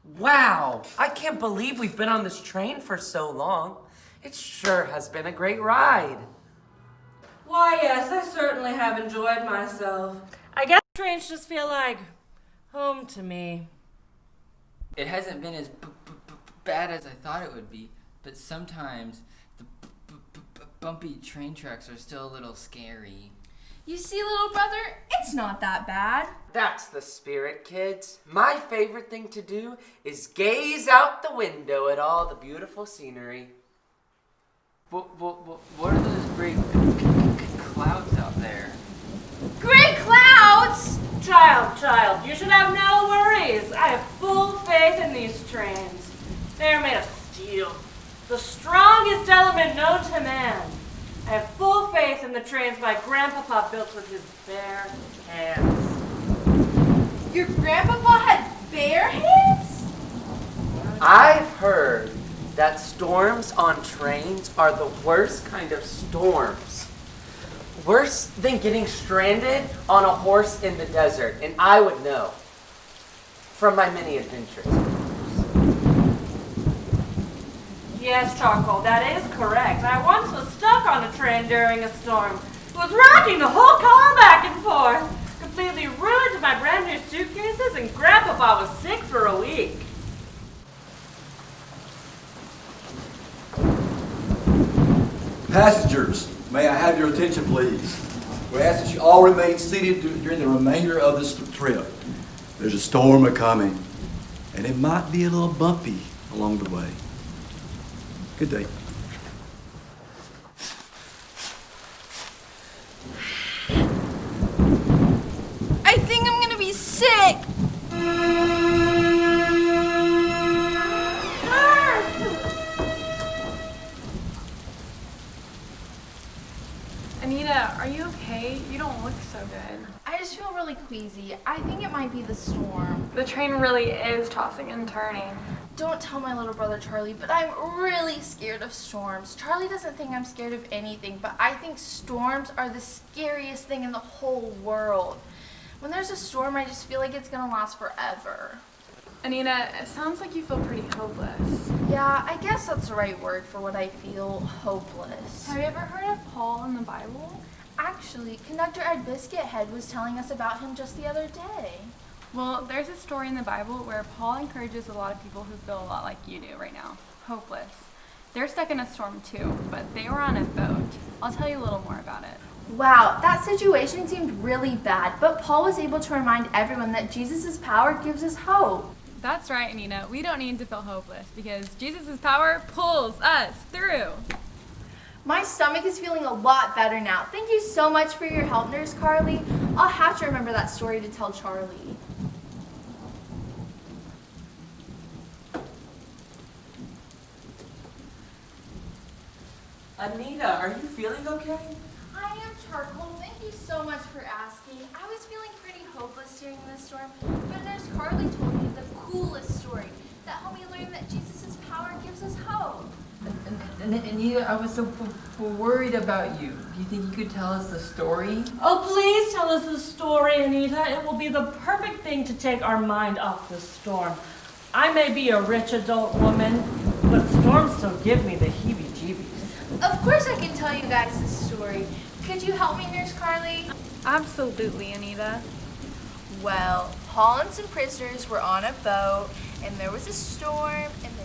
Wow, I can't believe we've been on this train for so long. It sure has been a great ride. Why, yes, I certainly have enjoyed myself. I guess trains just feel like home to me. It hasn't been as bad as I thought it would be, but sometimes the bumpy train tracks are still a little scary. You see, little brother, it's not that bad. That's the spirit, kids. My favorite thing to do is gaze out the window at all the beautiful scenery. What are those great clouds out there? Great clouds! Child, you should have no worries. I have full faith in these trains. They are made of steel, the strongest element known to man. I have full faith in the trains my grandpapa built with his bare hands. Your grandpapa had bare hands? I've heard that storms on trains are the worst kind of storms. Worse than getting stranded on a horse in the desert, and I would know from my many adventures. Yes, Charcoal, that is correct. I once was stuck on a train during a storm. It was rocking the whole car back and forth. Completely ruined my brand new suitcases, and Grandpapa was sick for a week. Passengers, may I have your attention, please? We ask that you all remain seated during the remainder of this trip. There's a storm a-coming, and it might be a little bumpy along the way. Good day. I think I'm gonna be sick. Anita, are you okay? You don't look so good. I just feel really queasy. I think it might be the storm. The train really is tossing and turning. Don't tell my little brother Charlie, but I'm really scared of storms. Charlie doesn't think I'm scared of anything, but I think storms are the scariest thing in the whole world. When there's a storm, I just feel like it's gonna last forever. Anita, it sounds like you feel pretty hopeless. Yeah, I guess that's the right word for what I feel, hopeless. Have you ever heard of Paul in the Bible? Actually, Conductor Ed Biscuithead was telling us about him just the other day. Well, there's a story in the Bible where Paul encourages a lot of people who feel a lot like you do right now, hopeless. They're stuck in a storm too, but they were on a boat. I'll tell you a little more about it. Wow, that situation seemed really bad, but Paul was able to remind everyone that Jesus' power gives us hope. That's right, Anita. We don't need to feel hopeless because Jesus' power pulls us through. My stomach is feeling a lot better now. Thank you so much for your help, Nurse Carly. I'll have to remember that story to tell Charlie. Anita, are you feeling okay? I am, Charcoal. Thank you so much for asking. I was feeling pretty hopeless during this storm, but Nurse Carly told me the coolest story that helped me learn that Jesus' power gives us hope. Anita, I was so worried about you. Do you think you could tell us the story? Oh, please tell us the story, Anita. It will be the perfect thing to take our mind off the storm. I may be a rich adult woman, but storms still give me the heebie-jeebies. Of course I can tell you guys this story. Could you help me, Nurse Carly? Absolutely, Anita. Well, Paul and some prisoners were on a boat, and there was a storm, and